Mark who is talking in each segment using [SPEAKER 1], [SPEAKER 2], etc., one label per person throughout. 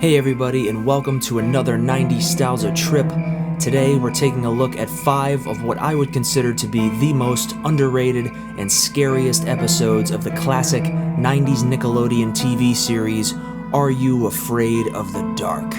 [SPEAKER 1] Hey everybody, and welcome to another 90s Nostalgia trip. Today we're taking a look at 5 of what I would consider to be the most underrated and scariest episodes of the classic 90s Nickelodeon TV series, Are You Afraid of the Dark?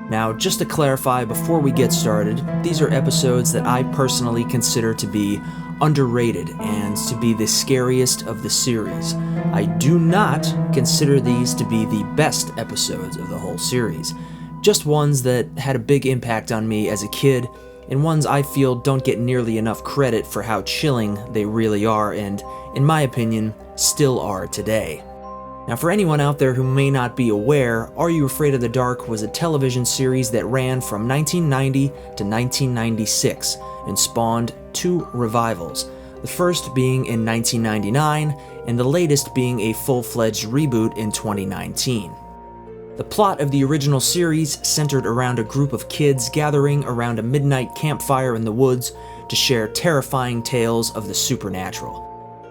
[SPEAKER 1] Now, just to clarify before we get started, these are episodes that I personally consider to be underrated and to be the scariest of the series. I do not consider these to be the best episodes of the whole series, just ones that had a big impact on me as a kid, and ones I feel don't get nearly enough credit for how chilling they really are and, in my opinion, still are today. Now, for anyone out there who may not be aware, Are You Afraid of the Dark was a television series that ran from 1990 to 1996 and spawned 2 revivals, the first being in 1999 and the latest being a full-fledged reboot in 2019. The plot of the original series centered around a group of kids gathering around a midnight campfire in the woods to share terrifying tales of the supernatural.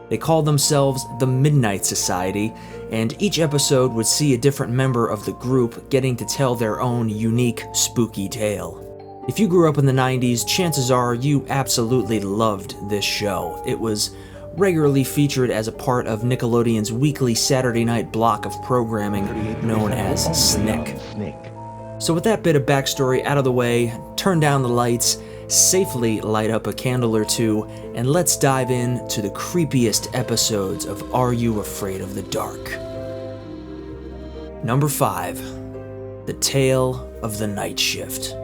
[SPEAKER 1] They called themselves the Midnight Society, and each episode would see a different member of the group getting to tell their own unique, spooky tale. If you grew up in the 90s, chances are you absolutely loved this show. It was regularly featured as a part of Nickelodeon's weekly Saturday night block of programming known as SNICK. So with that bit of backstory out of the way, turn down the lights, safely light up a candle or two, and let's dive into the creepiest episodes of Are You Afraid of the Dark? Number 5. The Tale of the Night Shift.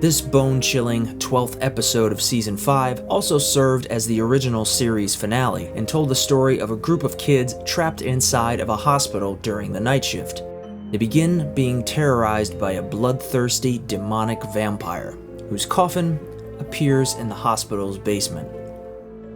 [SPEAKER 1] This bone-chilling 12th episode of Season 5 also served as the original series finale and told the story of a group of kids trapped inside of a hospital during the night shift. They begin being terrorized by a bloodthirsty, demonic vampire, whose coffin appears in the hospital's basement.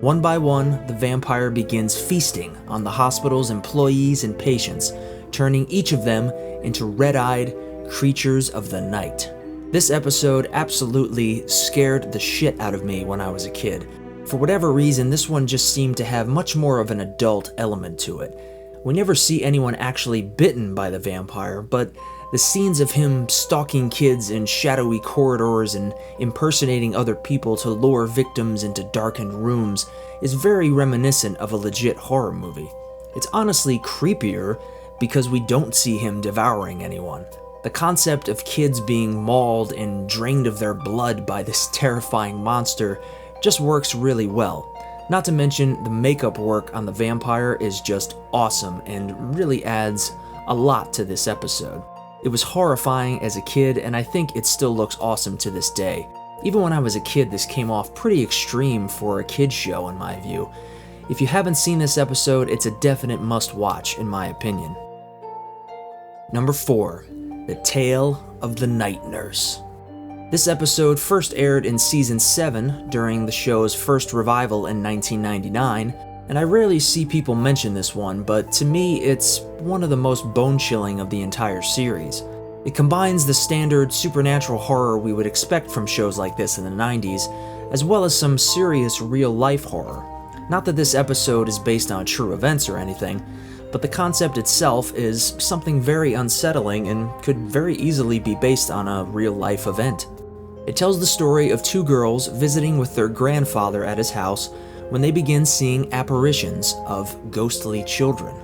[SPEAKER 1] One by one, the vampire begins feasting on the hospital's employees and patients, turning each of them into red-eyed creatures of the night. This episode absolutely scared the shit out of me when I was a kid. For whatever reason, this one just seemed to have much more of an adult element to it. We never see anyone actually bitten by the vampire, but the scenes of him stalking kids in shadowy corridors and impersonating other people to lure victims into darkened rooms is very reminiscent of a legit horror movie. It's honestly creepier because we don't see him devouring anyone. The concept of kids being mauled and drained of their blood by this terrifying monster just works really well. Not to mention, the makeup work on the vampire is just awesome and really adds a lot to this episode. It was horrifying as a kid, and I think it still looks awesome to this day. Even when I was a kid, this came off pretty extreme for a kid's show in my view. If you haven't seen this episode, it's a definite must-watch in my opinion. Number 4. The Tale of the Night Nurse. This episode first aired in Season 7 during the show's first revival in 1999, and I rarely see people mention this one, but to me it's one of the most bone-chilling of the entire series. It combines the standard supernatural horror we would expect from shows like this in the 90s, as well as some serious real-life horror. Not that this episode is based on true events or anything, but the concept itself is something very unsettling and could very easily be based on a real-life event. It tells the story of 2 girls visiting with their grandfather at his house when they begin seeing apparitions of ghostly children.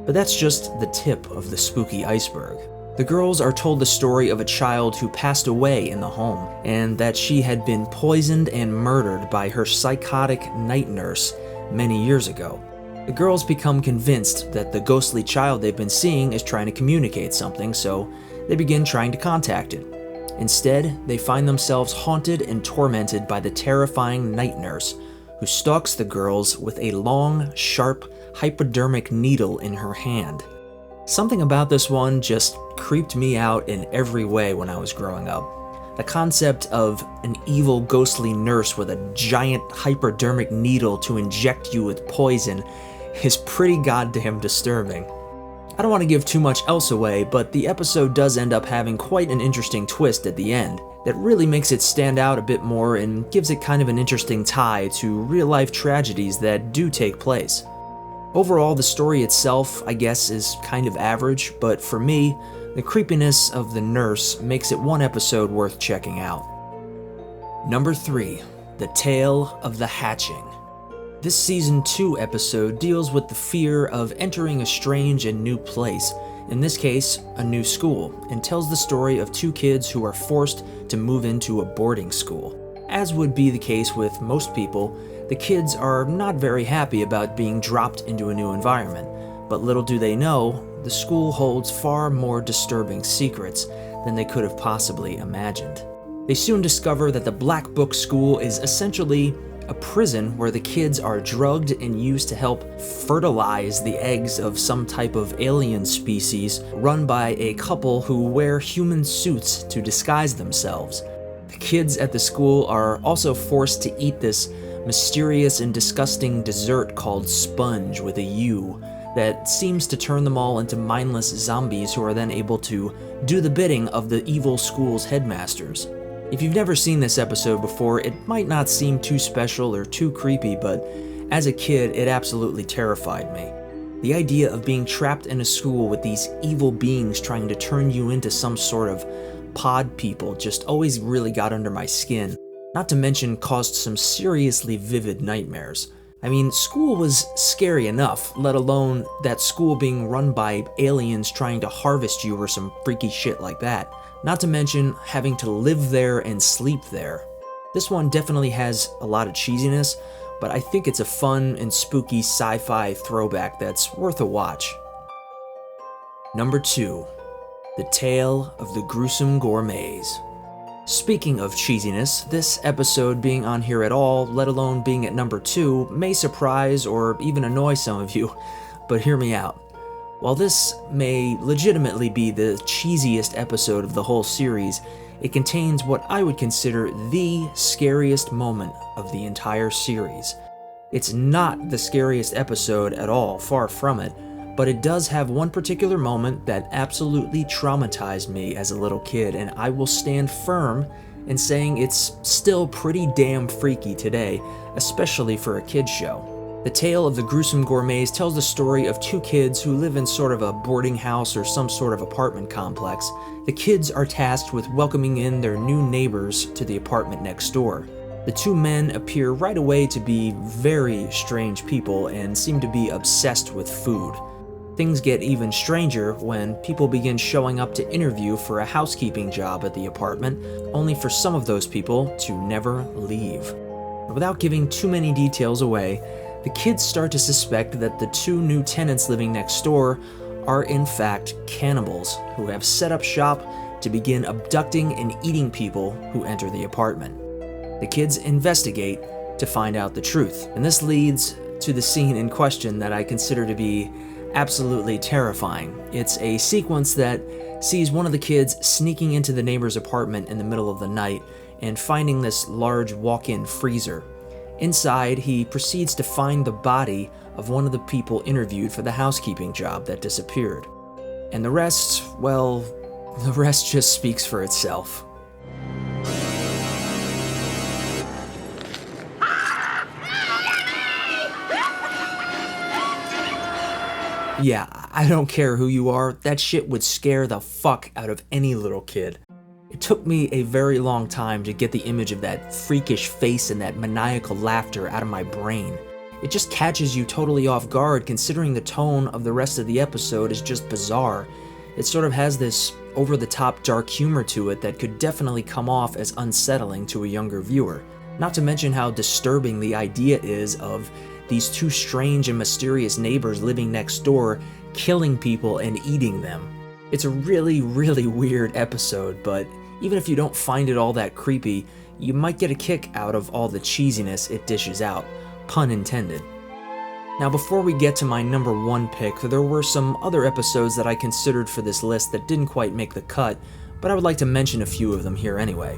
[SPEAKER 1] But that's just the tip of the spooky iceberg. The girls are told the story of a child who passed away in the home, and that she had been poisoned and murdered by her psychotic night nurse many years ago. The girls become convinced that the ghostly child they've been seeing is trying to communicate something, so they begin trying to contact it. Instead, they find themselves haunted and tormented by the terrifying night nurse, who stalks the girls with a long, sharp, hypodermic needle in her hand. Something about this one just creeped me out in every way when I was growing up. The concept of an evil, ghostly nurse with a giant hypodermic needle to inject you with poison is pretty goddamn disturbing. I don't want to give too much else away, but the episode does end up having quite an interesting twist at the end that really makes it stand out a bit more and gives it kind of an interesting tie to real-life tragedies that do take place. Overall, the story itself, I guess, is kind of average, but for me, the creepiness of the nurse makes it one episode worth checking out. Number 3. The Tale of the Hatching. This Season 2 episode deals with the fear of entering a strange and new place, in this case, a new school, and tells the story of 2 kids who are forced to move into a boarding school. As would be the case with most people, the kids are not very happy about being dropped into a new environment, but little do they know, the school holds far more disturbing secrets than they could have possibly imagined. They soon discover that the Black Book School is essentially a prison where the kids are drugged and used to help fertilize the eggs of some type of alien species run by a couple who wear human suits to disguise themselves. The kids at the school are also forced to eat this mysterious and disgusting dessert called sponge with a U that seems to turn them all into mindless zombies who are then able to do the bidding of the evil school's headmasters. If you've never seen this episode before, it might not seem too special or too creepy, but as a kid, it absolutely terrified me. The idea of being trapped in a school with these evil beings trying to turn you into some sort of pod people just always really got under my skin, not to mention caused some seriously vivid nightmares. I mean, school was scary enough, let alone that school being run by aliens trying to harvest you or some freaky shit like that. Not to mention having to live there and sleep there. This one definitely has a lot of cheesiness, but I think it's a fun and spooky sci-fi throwback that's worth a watch. Number 2. The Tale of the Gruesome Gourmets. Speaking of cheesiness, this episode being on here at all, let alone being at number 2, may surprise or even annoy some of you, but hear me out. While this may legitimately be the cheesiest episode of the whole series, it contains what I would consider the scariest moment of the entire series. It's not the scariest episode at all, far from it, but it does have one particular moment that absolutely traumatized me as a little kid, and I will stand firm in saying it's still pretty damn freaky today, especially for a kid's show. The Tale of the Gruesome Gourmets tells the story of 2 kids who live in sort of a boarding house or some sort of apartment complex. The kids are tasked with welcoming in their new neighbors to the apartment next door. The 2 men appear right away to be very strange people and seem to be obsessed with food. Things get even stranger when people begin showing up to interview for a housekeeping job at the apartment, only for some of those people to never leave. Without giving too many details away, the kids start to suspect that the 2 new tenants living next door are in fact cannibals who have set up shop to begin abducting and eating people who enter the apartment. The kids investigate to find out the truth, and this leads to the scene in question that I consider to be absolutely terrifying. It's a sequence that sees one of the kids sneaking into the neighbor's apartment in the middle of the night and finding this large walk-in freezer. Inside, he proceeds to find the body of one of the people interviewed for the housekeeping job that disappeared. And the rest, well, the rest just speaks for itself. Yeah, I don't care who you are, that shit would scare the fuck out of any little kid. It took me a very long time to get the image of that freakish face and that maniacal laughter out of my brain. It just catches you totally off guard considering the tone of the rest of the episode is just bizarre. It sort of has this over-the-top dark humor to it that could definitely come off as unsettling to a younger viewer. Not to mention how disturbing the idea is of these 2 strange and mysterious neighbors living next door, killing people and eating them. It's a really, really weird episode, but even if you don't find it all that creepy, you might get a kick out of all the cheesiness it dishes out, pun intended. Now before we get to my number 1 pick, there were some other episodes that I considered for this list that didn't quite make the cut, but I would like to mention a few of them here anyway.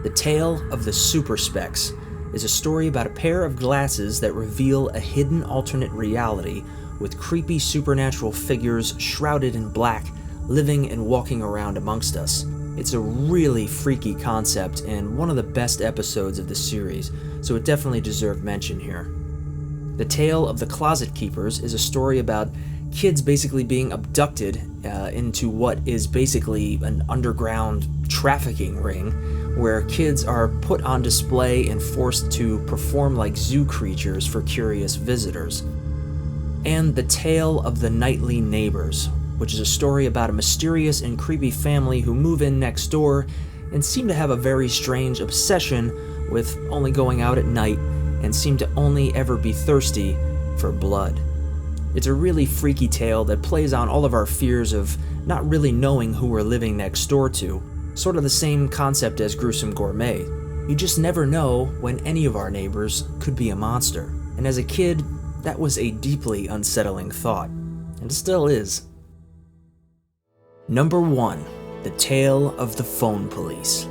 [SPEAKER 1] The Tale of the Super Specs is a story about a pair of glasses that reveal a hidden alternate reality with creepy supernatural figures shrouded in black, living and walking around amongst us. It's a really freaky concept and one of the best episodes of the series, so it definitely deserved mention here. The Tale of the Closet Keepers is a story about kids basically being abducted into what is basically an underground trafficking ring, where kids are put on display and forced to perform like zoo creatures for curious visitors. And The Tale of the Nightly Neighbors, which is a story about a mysterious and creepy family who move in next door and seem to have a very strange obsession with only going out at night and seem to only ever be thirsty for blood. It's a really freaky tale that plays on all of our fears of not really knowing who we're living next door to, sort of the same concept as Gruesome Gourmet. You just never know when any of our neighbors could be a monster. And as a kid, that was a deeply unsettling thought, and it still is. Number 1. The Tale of the Phone Police.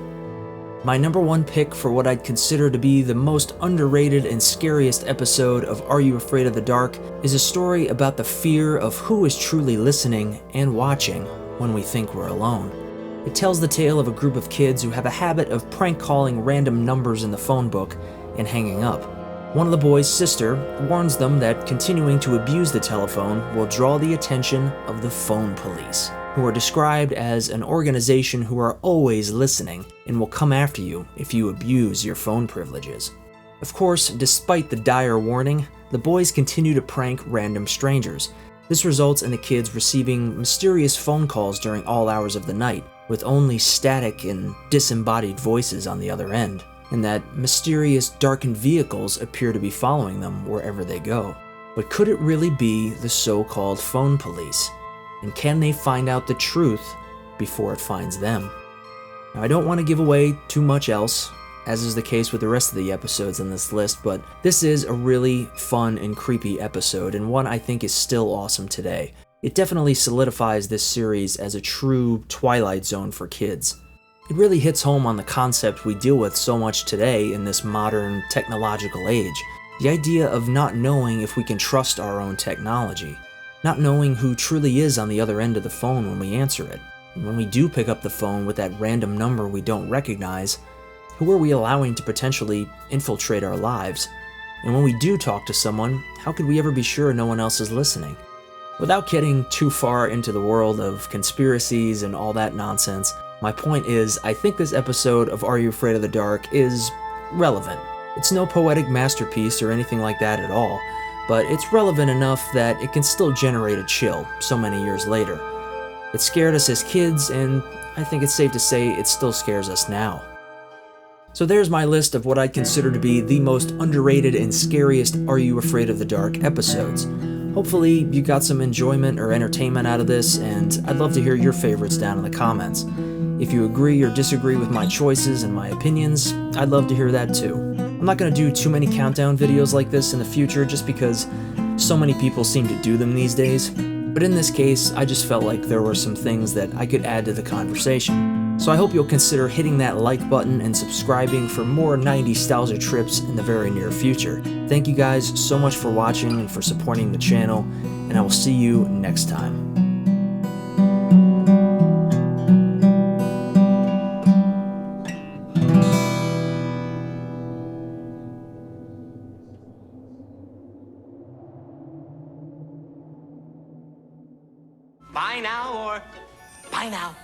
[SPEAKER 1] My number 1 pick for what I'd consider to be the most underrated and scariest episode of Are You Afraid of the Dark is a story about the fear of who is truly listening and watching when we think we're alone. It tells the tale of a group of kids who have a habit of prank calling random numbers in the phone book and hanging up. One of the boys' sister warns them that continuing to abuse the telephone will draw the attention of the phone police, who are described as an organization who are always listening and will come after you if you abuse your phone privileges. Of course, despite the dire warning, the boys continue to prank random strangers. This results in the kids receiving mysterious phone calls during all hours of the night, with only static and disembodied voices on the other end, and that mysterious darkened vehicles appear to be following them wherever they go. But could it really be the so-called phone police? And can they find out the truth before it finds them? Now, I don't want to give away too much else, as is the case with the rest of the episodes in this list, but this is a really fun and creepy episode, and one I think is still awesome today. It definitely solidifies this series as a true Twilight Zone for kids. It really hits home on the concept we deal with so much today in this modern technological age. The idea of not knowing if we can trust our own technology. Not knowing who truly is on the other end of the phone when we answer it. And when we do pick up the phone with that random number we don't recognize, who are we allowing to potentially infiltrate our lives? And when we do talk to someone, how could we ever be sure no one else is listening? Without getting too far into the world of conspiracies and all that nonsense, my point is, I think this episode of Are You Afraid of the Dark is relevant. It's no poetic masterpiece or anything like that at all, but it's relevant enough that it can still generate a chill so many years later. It scared us as kids, and I think it's safe to say it still scares us now. So there's my list of what I consider to be the most underrated and scariest Are You Afraid of the Dark episodes. Hopefully you got some enjoyment or entertainment out of this, and I'd love to hear your favorites down in the comments. If you agree or disagree with my choices and my opinions, I'd love to hear that too. I'm not going to do too many countdown videos like this in the future just because so many people seem to do them these days, but in this case, I just felt like there were some things that I could add to the conversation. So I hope you'll consider hitting that like button and subscribing for more 90s nostalgia trips in the very near future. Thank you guys so much for watching and for supporting the channel, and I will see you next time.
[SPEAKER 2] Bye now, or bye now.